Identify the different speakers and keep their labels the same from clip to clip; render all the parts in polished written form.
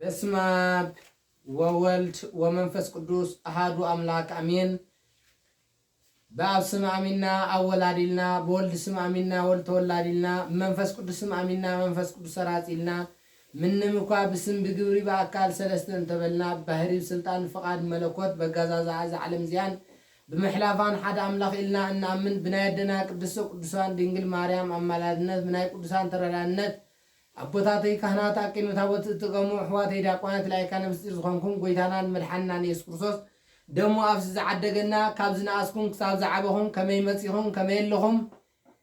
Speaker 1: በስመ አብ ወወልድ ወመንፈስ ቅዱስ አሐዱ አምላክ አሜን። በአብ ስም አሚንና አብ ወላዲልና በወልድ ስም አሚንና ወልድ ተወላዲልና መንፈስ ቅዱስ ስም አሚንና መንፈስ ቅዱስ ሰራጺልና ምንም እኳ ብስም ብግብሪ በአካል ሰለስተን ተበልና ባህሪ ስልጣን ፈቃድ መለኮት በጋዛዛ ዓለም ዚያን በመሕላፋን ሓደ አምላኽ ኢልና እናምን ብናየደና ቅዱሳን ድንግል ማርያም አማላድነት ብናይ ቅዱሳን ተረዳነት አቦታተይ ካህናት አቂኑ ታቦት እትቀሙ ሕዋተይ ዲያቆናት ላይካ ነብስጢር ዝኾንኩም ጎይታናን መድሓናን ኢየሱስ ክርስቶስ ደሞ አብዚ ዝዓደገና ካብ ዝነኣስኩም ክሳብ ዝዓበኹም ከመይ መጺኹም ከመይ ኣለኹም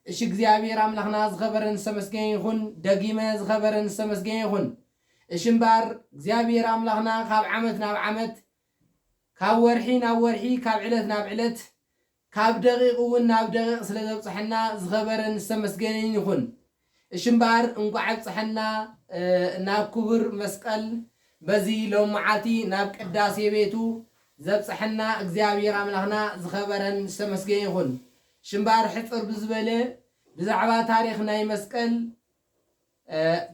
Speaker 1: እሺ እግዚአብሔር አምላኽና ዝኸበረን ዝተመስገነ ይኹን ደጊመ ዝኸበረን ዝተመስገነ ይኹን እሺ እምበር እግዚአብሔር አምላኽና ካብ ዓመት ናብ ዓመት ካብ ወርሒ ናብ ወርሒ ካብ ዕለት ናብ ዕለት ካብ ደቂቕ እውን ናብ ደቂቕ ስለ ዘብፅሐና ዝኸበረን ዝተመስገነ ይኹን እሺ እምበር እንቋዕ ጽሕና ናብ ክቡር መስቀል በዚ ሎም መዓልቲ ናብ ቅዳሴ ቤቱ ዘብፅሐና እግዚአብሔር አምላኽና ዝኸበረን ዝተመስገነ ይኹን እሺ እምበር ሕፅር ብዝበለ ብዛዕባ ታሪክ ናይ መስቀል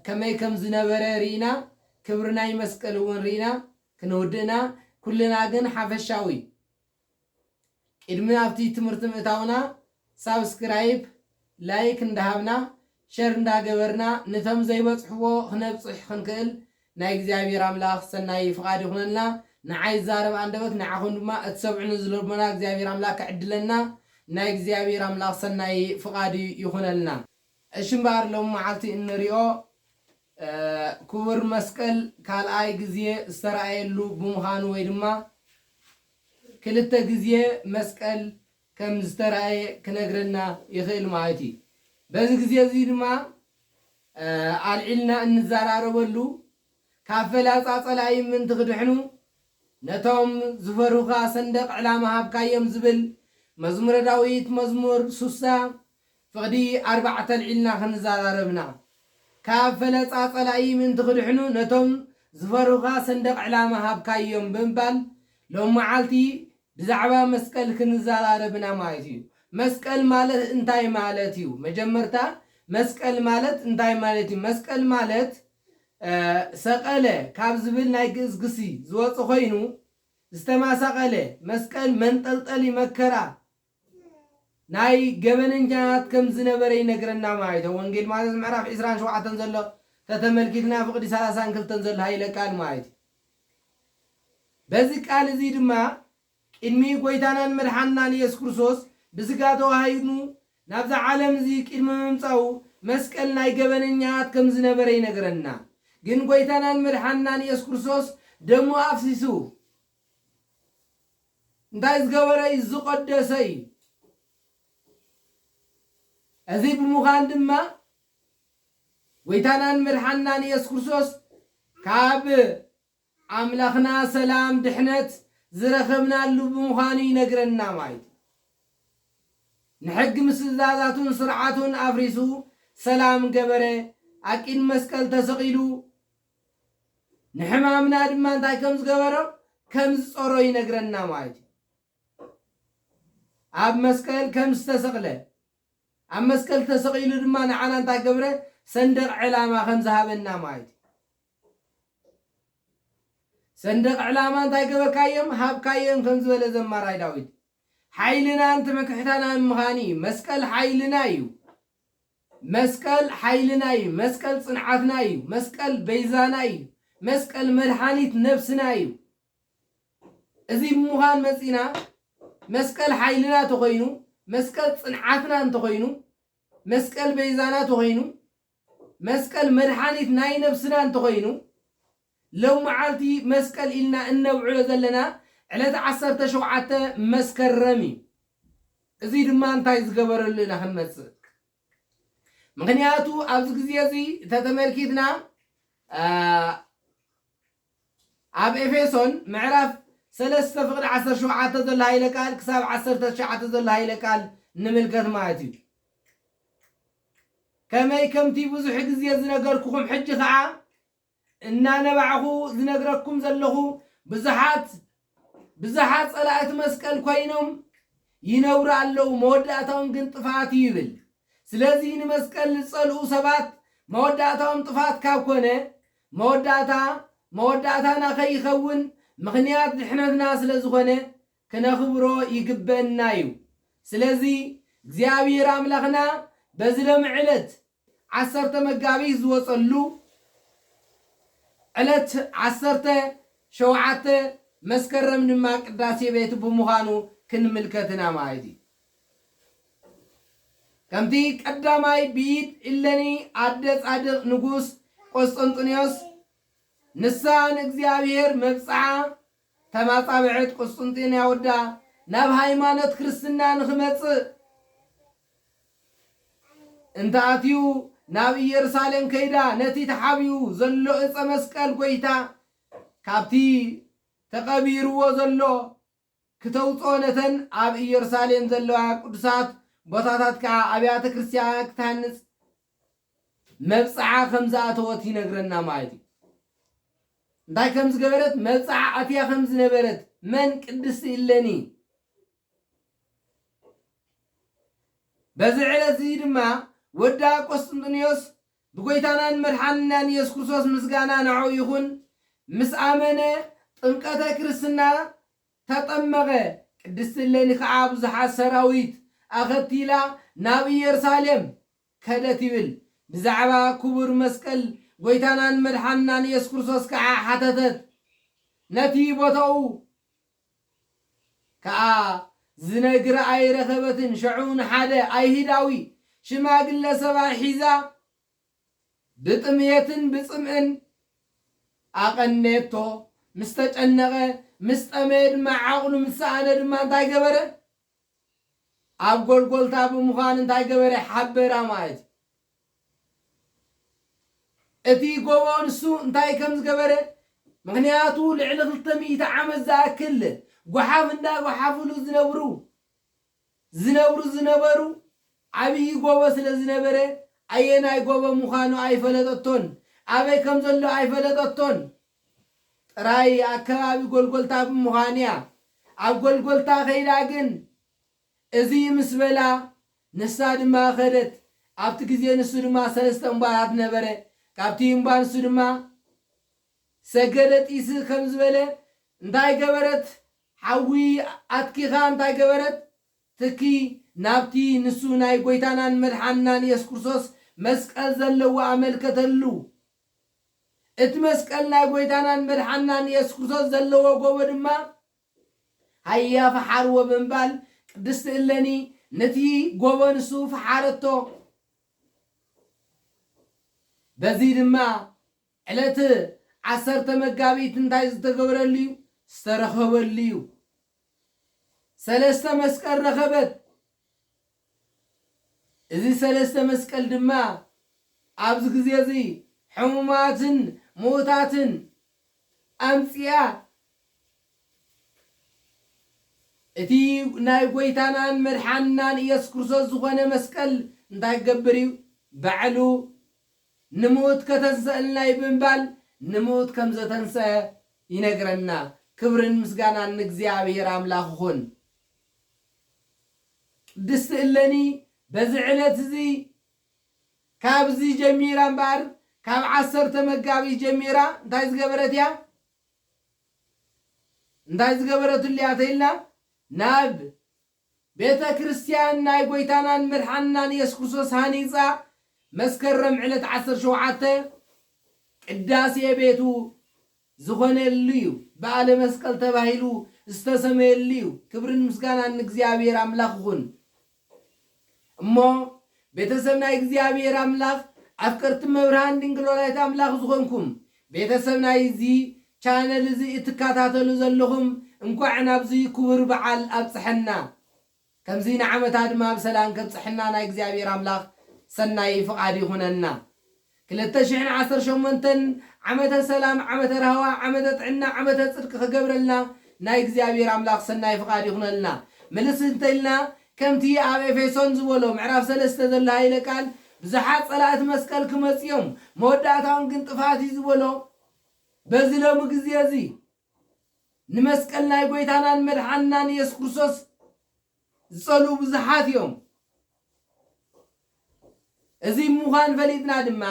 Speaker 1: ከመይ ከም ዝነበረ ሪኢና ክብሪ ናይ መስቀል እውን ሪኢና ክንውድእና ኩልና ግን ሓፈሻዊ ቅድሚ ኣብቲ ትምህርቲ ምእታውና ሳብስክራይብ ላይክ እንዳሃብና ሸር እንዳገበርና ነቶም ዘይበጽሕዎ ክነብጽሕ ክንክእል ናይ እግዚአብሔር አምላኽ ሰናይ ፍቃድ ይኹነልና ንዓይ ዛረብ አንደበት ንዓኹም ድማ እትሰብዑን ዝልቦና እግዚአብሔር አምላኽ ክዕድለና ናይ እግዚአብሔር አምላኽ ሰናይ ፍቃድ ይኹነልና እሺ እምበር ሎም መዓልቲ እንሪኦ ክቡር መስቀል ካልኣይ ግዜ ዝተረኣየሉ ብምዃኑ ወይ ድማ ክልተ ግዜ መስቀል ከም ዝተረኣየ ክነግረና ይኽእል ማለት እዩ በዚ ግዜ እዚ ድማ አልዒልና እንዘራረበሉ ካብ ፈላፃ ጸላይ ምንቲ ክድሕኑ ነቶም ዝፈሩኻ ሰንደቕ ዕላማ ሃብካዮም ዝብል መዝሙረ ዳዊት መዝሙር 60 ፍቕዲ 4 አልዒልና ክንዘራረብና ካብ ፈላፃ ጸላይ ምንቲ ክድሕኑ ነቶም ዝፈሩኻ ሰንደቕ ዕላማ ሃብካዮም ብምባል ሎም መዓልቲ ብዛዕባ መስቀል ክንዘራረብና ማለት እዩ መስቀል ማለት እንታይ ማለት እዩ መጀመርታ መስቀል ማለት እንታይ ማለት እዩ መስቀል ማለት ሰቀለ ካብ ዝብል ናይ ግእዝ ግሲ ዝወፅ ኮይኑ ዝተማሳቀለ መስቀል መንጠልጠሊ መከራ ናይ ገበነኛት ከም ዝነበረ ይነግረና ማለት እዩ ወንጌል ማቴዎስ ምዕራፍ 27 ዘሎ ተተመልኪትና ፍቅዲ 32 ዘሎ ሃይለ ቃል ማለት በዚ ቃል እዚ ድማ ቅድሚ ጎይታናን መድሓናን ኢየሱስ ክርስቶስ ብስጋ ተዋሂዱ ናብዛ ዓለም እዚ ቅድሚ ምምፃኡ መስቀል ናይ ገበነኛት ከም ዝነበረ ይነግረና ግን ጎይታናን መድሓናን ኢየሱስ ክርስቶስ ደሞ አፍሲሱ እንታይ ዝገበረ ዝቆደሰ እዩ እዚ ብምዃን ድማ ጎይታናን መድሓናን ኢየሱስ ክርስቶስ ካብ አምላኽና ሰላም ድሕነት ዝረኸብናሉ ብምዃኑ ይነግረና ማለት ንሕጊ ምስዛዛቱን ስርዓቱን አፍሪሱ ሰላም ገበረ አቂድ መስቀል ተሰቂሉ ንሕማምና ድማ እንታይ ከም ዝገበሮ ከም ዝፀሮ ይነግረና ማለት ኣብ መስቀል ከም ዝተሰቕለ ኣብ መስቀል ተሰቂሉ ድማ ንዓና እንታይ ገበረ ሰንደቕ ዕላማ ከም ዝሃበና ማለት ሰንደቕ ዕላማ እንታይ ገበርካዮም ሃብካዮም ከም ዝበለ ዘማራይ ዳዊት ሓይልና እንትመክሕታና ምኻኒ መስቀል ሓይልና እዩ መስቀል ሓይልና እዩ መስቀል ጽንዓትና እዩ መስቀል ቤዛና እዩ መስቀል መድሓኒት ነፍስና እዩ እዚ ብምዃን መፂና መስቀል ሓይልና ተኾይኑ መስቀል ጽንዓትና እንተኾይኑ መስቀል ቤዛና ተኾይኑ መስቀል መድሓኒት ናይ ነፍስና እንተኾይኑ ለው መዓልቲ መስቀል ኢልና እነውዕሎ ዘለና ዕለት 17 መስከረም እዩ እዚ ድማ እንታይ ዝገበረሉ ኢና ክንመጽእ ምክንያቱ ኣብዚ ግዜ እዚ ተተመልኪትና ኣብ ኤፌሶን ምዕራፍ 3 ፍቅዲ 17 ዘሎ ሃይለ ቃል ክሳብ 19 ዘሎ ሃይለ ቃል ንምልከት ማለት እዩ ከመይ ከምቲ ብዙሕ ግዜ ዝነገርኩኹም ሕጂ ከዓ እናነባዕኹ ዝነግረኩም ዘለኹ ብዙሓት ጸላእቲ መስቀል ኮይኖም ይነብሩ ኣለዉ መወዳእታዎም ግን ጥፋት ይብል ስለዚ ንመስቀል ዝጸልኡ ሰባት መወዳእታዎም ጥፋት ካብ ኮነ መወዳእታ مودعتنا خيخون مخنيات دحنتنا سلازخونه كنخبرو يقبلنايو سلازي እግዚአብሔር አምላኽና በዝለም ዕለት 10 መጋቢት ዝወጸሉ ዕለት 17 መስከረም ድማ ቅዳሴ ቤት ብምዃኑ ክንምልከትና ማለት እዩ ከምቲ ቀዳማይ ቢድ ኢለኒ አደ ጻድቅ ንጉስ ቆስጠንጢኖስ ንሳን እግዚአብሔር መብጽዓ ተማጻብዕት ቆስጠንጢንያ ወዳ ናብ ሃይማኖት ክርስትና ንኽመጽእ انت اتيو ناب يرسالم كيدا نتي تحابيو زلو اص مسقل غويتا كابتي تقبيرو زلو كتوصونتن اب يرسالم زلو قدسات بوتاتات كا ابيات كريستيان كتانص مبصعا خمزه اتوتي نغرنا مايتي داي خمز غبرت مبصعا اتيا خمز نبرت من قدس إلني بزعلت زيدما ودا قسطنطينوس بغيتانان مرحنان ኢየሱስ ክርስቶስ ምስጋና ናው ይሁን ምስአመነ ጥምቀተ ክርስትና ተጠመቀ ቅድስት እሌኒ ከዓ ብዙሓት ሰራዊት አኸቲላ ናብ ኢየሩሳሌም ከደት ይብል ብዛዕባ ክቡር መስቀል ጎይታናን መድሓንናን ኢየሱስ ክርስቶስ ከዓ ሓተተት ነቲ ቦታው ከዓ ዝነግረ አይረኸበትን ሸዑን ሓደ አይሂዳዊ ሽማግለ ሰባ ሒዛ ብጥምየትን ብጽምዕን አቀኔቶ ምስተጨነቀ ምስተመድ ማዓቅሉ ምሳአነ ድማ እንታይ ገበረ ኣብ ጎልጎልታ ብምዃን እንታይ ገበረ ሓበራ ማለት እቲ ጎቦንሱ እንታይ ከም ዝገበረ ምክንያቱ ልዕሊ 200 ዓመት ዝኣክል ጓሓፍ እንዳ ጓሓፍሉ ዝነበሩ ዓብይ ጎቦ ስለ ዝነበረ አየናይ ጎቦ ምዃኑ አይፈለጠቶን አበይ ከም ዘሎ አይፈለጠቶን ጥራይ አካባቢ ጎልጎልታ ብምዃንያ ኣብ ጎልጎልታ ኸይዳ ግን እዚ ምስበላ ንሳ ድማ ኸደት ኣብቲ ግዜ ንሱ ድማ 3 እምባራት ነበረ ካብቲ እምባ ንሱ ድማ ሰገደት ኢስ ከም ዝበለ እንታይ ገበረት ሓዊ ኣትኪኻ እንታይ ገበረት ትኪ ናብቲ ንሱ ናይ ጎይታናን መድሓንናን ኢየሱስ ክርስቶስ መስቀል ዘለዎ አመልከተሉ እቲ መስቀል ናይ ጎይታናን መድሓንናን ኢየሱስ ክርስቶስ ዘለዎ ጎቦ ድማ ሃያ ፈሓርዎ ብምባል ቅድስት እሌኒ ነቲ ጎቦ ንሱ ፈሓረቶ በዚ ድማ ዕለት 10 መጋቢት እንታይ ዝተገበረሉ እዩ ዝተረኸበሉ እዩ 3 መስቀል ረኸበት እዚ 3 መስቀል ድማ ኣብዚ ግዜ እዚ ሕሙማትን ሞታትን ኣምጽያ እቲ ናይ ጎይታናን መድሓንናን ኢየሱስ ክርስቶስ ዝኾነ መስቀል እንታይ ገብር እዩ ባዕሉ ንሞት ከተንሰአልና ይብምባል ንሞት ከም ዘተንሰአ ይነግረና ክብርን ምስጋናን ንእግዚአብሔር አምላክ ይኹን ቅድስት እሌኒ በዚ ዕለት እዚ ካብዚ ጀሚራ እምበር ካብ 10 መጋቢት ጀሚራ እንታይ ዝገበረት እያ እንታይ ዝገበረትልያ ተይልና ናብ ቤተ ክርስቲያን ናይ ጎይታናን መድሓንናን ኢየሱስ ክርስቶስ ሃኒፃ መስከረም ዕለት 17 ቅዳሴ ቤቱ ዝኾነሉ እዩ በዓለ መስቀል ተባሂሉ ዝተሰመየሉ እዩ ክብርን ምስጋናን ንእግዚአብሔር አምላክ ይኹን እሞ ቤተሰብ ናይ እግዚአብሔር አምላክ አፍቀርቲ መብርሃን ድንግል ወላዲተ አምላክ ዝኾንኩም ቤተሰብ ናይ እዚ ቻነል እዚ እትከታተሉ ዘለኹም እንኳዕ ናብዚ ክቡር በዓል ኣብፅሐና ከምዚ ንዓመታ ድማ ብሰላም ከብፅሐና ናይ እግዚአብሔር አምላክ ሰናይ ፍቃድ ይኹነና 2018 ዓመተ ሰላም ዓመተ ረህዋ ዓመተ ጥዕና ዓመተ ጽድቅ ክገብረልና ናይ እግዚአብሔር አምላክ ሰናይ ፍቃድ ይኹነልና መልስ እንተልና ከምቲ ኣብ ኤፌሶን ዝበሎ ምዕራፍ 3 ዘሎ ሃይለ ቃል ብዙሓት ጸላእት መስቀል ክመጽዮም መወዳእታውን ግን ጥፋት ዝበሎ በዚ ሎሚ ግዜ እዚ ንመስቀል ናይ ጎይታናን መድሓንናን ኢየሱስ ክርስቶስ ዝጸልዩ ብዙሓት እዮም እዚ ምዃን ፈሊጥና ድማ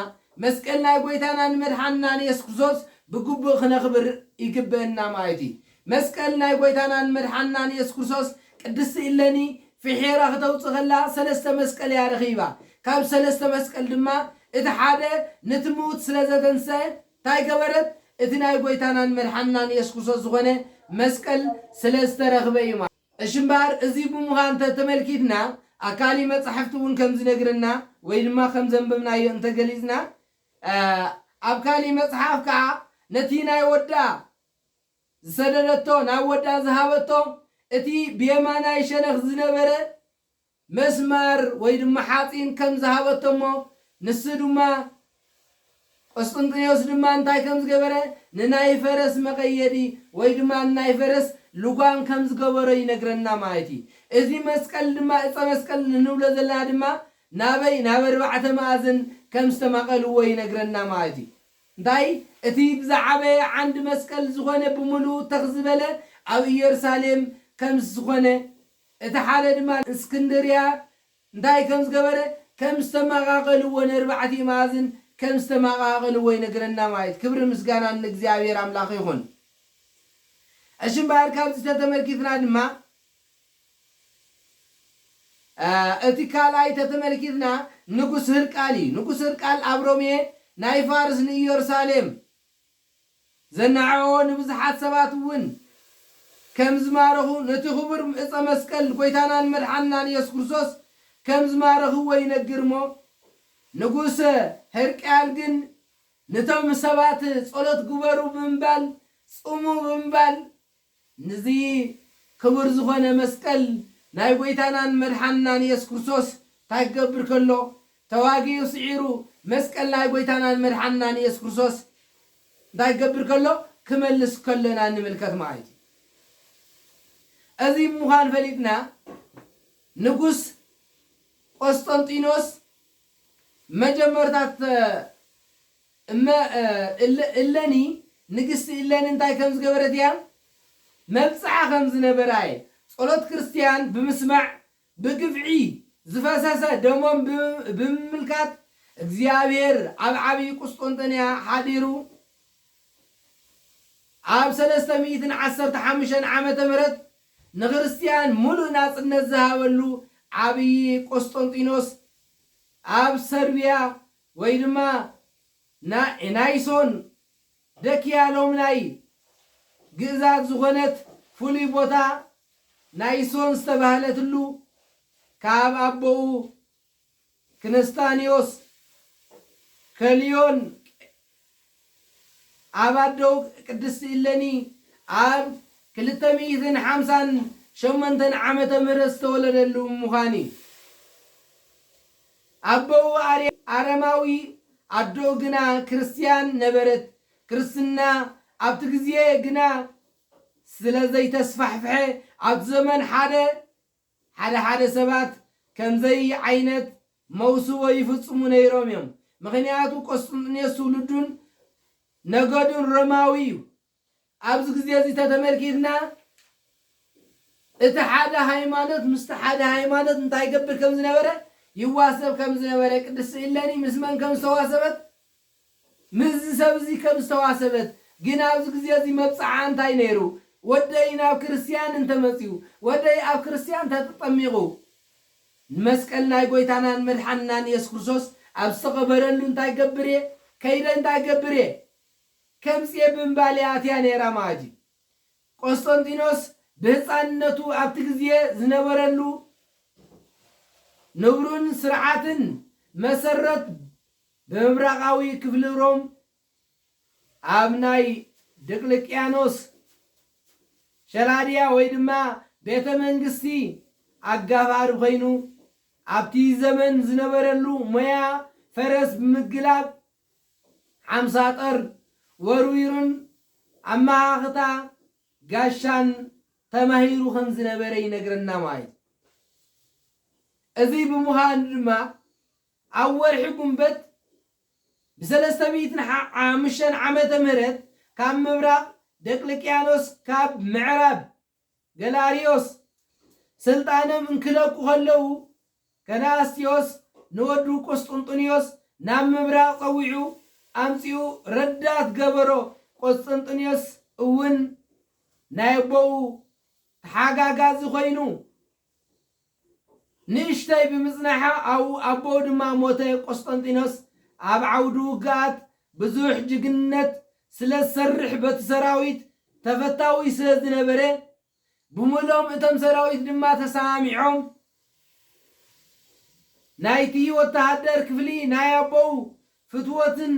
Speaker 1: መስቀል ናይ ጎይታናን መድሓንናን ኢየሱስ ክርስቶስ بقبو خنا خبر يقبلنا مايتي مسكلنا يقويتانا المدحنا يسوع كريستوس قدس إلني في حيرة خطوط خلا سلسة مسكل يا رخيبة كاب سلسة مسكل دما إذا حدا نتموت سلسة تنسى تاي كبرت إذا يقويتانا المدحنا يسوع كريستوس غنى مسكل سلسة رخبة الشمبار أزيبو مهان تتملكيتنا أكالي متصحفتون كم زنقرنا وينما خم زنبنا ينتقليزنا أبكالي متصحف كا نتينا يودا زسددتو ناودا زهابتو اتي بيمانا يشنخ زنبرة مسمار وينما حاطين كم زهابتو مو نسدوما قسطنطينيوس دما انتاي كم زقبرة نناي فرس مقيدي ويدما نناي فرس لغان كم زقبرة ينقرنا مايتي إذي مسكال دما إذا مسكال ننولد الله دما نابر بعث مازن كم استمقلوا وينقرنا مايتي داي اتي بزعبه عند مسكال زغنه بملو تغزبله او يرسالم كم زغنه اتحاله دما اسكندريا داي كم زغبره كم استمقلوا ونربعتي مازن كم استمقلوا وينقرنا مايت كبر مسغانا ان እግዚአብሔር አምላክ ይሁን እሺም ባር ካብዝ ተተመልኪትና ድማ اتكال تتملكتنا نقص هرقال أبرومي ناي فارس يرسالم زنعون بزحات سباتون كم زماره نتخبر إذا مسكل قويتانا المدحنا يسوع كريستوس كم زماره وينقرمو نقص هرقال جن نتم سبات صلت قبرو بمبال صمو بمبال نزي كبر زخونه مسكل ناي قويتانا المدحنا يسوع كريستوس تايقبر كله تواقي يسعيرو مسكال ناي قويتانا المدحنا يسوع كريستوس تايقبر كله كملس كلنا نملكت معايتي أذي مخان فليتنا نقص قسطنطينوس مجمرتات ما إلاني نقص إلاني انتاي كمز قبرتيا مبصعة خمز نبراي صلوت كريستيان بمسمع بقفعي زفاساسا دموم بملكات እግዚአብሔር عبي قسطنطينيا حاديرو عب 315 ዓመተ ምህረት نغرستيان ملو ناس النزهاولو عبي قسطنطينوس عب سربيا وينما نايسون دكيا لومناي جزات زغنت فولي بوتا نايسون استبهلتلو كاب أبو كنستانيوس كليون عبادو قدس إلني عب كلتميزن حمسان شمنتن عمت مرس تولد اللومخاني أبو عرماوي عدو جنا كريستيان نبرت كريستنا عبتجزيه جنا سلازي تسفح فحي عبد زمن حدا سبات كم زي عينت موسوى يفصمون يروميهم مغنياتو قسطنطينيوس ولدون نقدون رماوي أبز زي تتمركينا اتحاد هايمانات مستحاد هايمانات انت هيقبل كم زنبرة يواسب كم زنبرة قدس إلاني مسمان كم استواسبت مز سبزي كم استواسبت جنا أبز زي مبصعان تاينيرو ودينا كريستيان انت مسيو ودي أب كريستيان تتطميغو مسكلنا يقويتانا المدحنا يسوع كريستوس أبستقبرلو انت هيقبري كيدا انت هيقبري كم سيبن باليات يعني رماجي قسطنطينوس بهصانتو ابتغزيه زنبرلو نورون سرعاتن مسرت بمبراقاوي كفل روم ابناي دقلقيانوس شلاديا ويدما بيت منغستي اغافار خوينو ابتي زمن زنبرلو ميا فرس بمقلاب 50 طر ورويرون أما أختا قاشان تماهيرو خمز نبري نقرنا ماي أذي بمهان ما أول حكم بت بسلسة عامشان عمت مرد كام مبراق دقلقيانوس كاب معراب غلاريوس سلطانة من كلاكو خلو كناستيوس نودو قسطنطينيوس نام مبراق طويعو أمسيو ردات قبرو ቆስጠንጢኖስ እውን ናይ ኣቦኡ ተሓጋጋዚ ኮይኑ ንእሽተይ ብምጽናሓ ኣቦኡ ድማ ሞተ። ቆስጠንጢኖስ ኣብ ዓውዱ ውግኣት ብዙሕ ጅግንነት ስለ ዝሰርሕ በቲ ሰራዊት ተፈታዊ ስለ ዝነበረ ብምሎም እቶም ሰራዊት ድማ ተሰማሚዖም ናይቲ ወታደር ክፍሊ ናይ ኣቦኡ ፍትወትን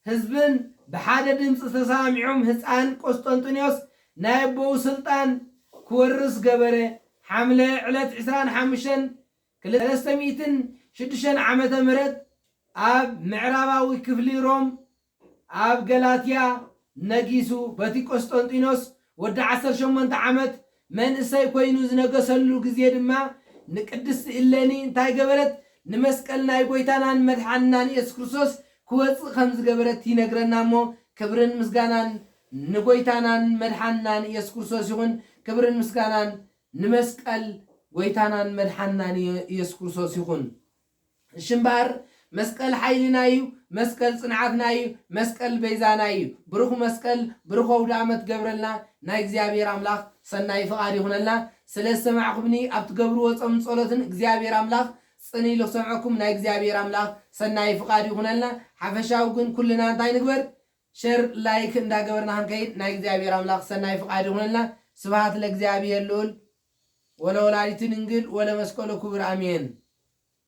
Speaker 1: ህዝብን ብሓደ ድምፂ ተሰማሚዖም ህፃን ቆስጠንጢኖስ ናይ ኣቦኡ ስልጣን ክወርስ ገበረ። ሓምለ ዕለት 25 306 ዓመተ ምህረት ኣብ ምዕራባዊ ክፍሊ ሮም ኣብ ገላትያ ነጊሱ። በቲ ቆስጠንጢኖስ ወዲ 18 ዓመት መንእሰይ ኮይኑ ዝነገሰሉ ግዜ ድማ ንቅድስቲ እሌኒ እንታይ ገበረት? ንመስቀል ናይ ጎይታናን መድሓንናን ኢየሱስ ክርስቶስ ክወፅእ ከም ዝገበረት ይነግረና እሞ ክብርን ምስጋናን ንጎይታናን መድሓንናን ኢየሱስ ክርስቶስ ይኹን። ክብርን ምስጋናን ንመስቀል ጎይታናን መድሓንናን ኢየሱስ ክርስቶስ ይኹን። እሽምባር መስቀል ሓይልና እዩ። መስቀል ጽንዓትና እዩ። መስቀል ቤዛና እዩ። ብሩኽ መስቀል ብሩኽ ኣውደ ዓመት ገብረልና ናይ እግዚአብሔር አምላክ ሰናይ ፍቃድ ይኹነልና። ስለ ሰማዕኩምኒ ኣብ ትገብርዎ ጾም ጸሎትን እግዚአብሔር አምላክ ጽኒ ኢሉ ሰምዐኩም ናይ እግዚአብሔር አምላክ ሰናይ ፍቃድ ይኹነልና። ሓፈሻው ግን ኩልና እንታይ ንግበር? ሼር ላይክ እንዳገበርና ክንከይድ ናይ እግዚአብሔር አምላክ ሰናይ ፍቃድ ይኹነልና። ስብሐት ለእግዚአብሔር ልዑል ወለወላዲቱ ድንግል ወለመስቀሉ ክቡር አሜን።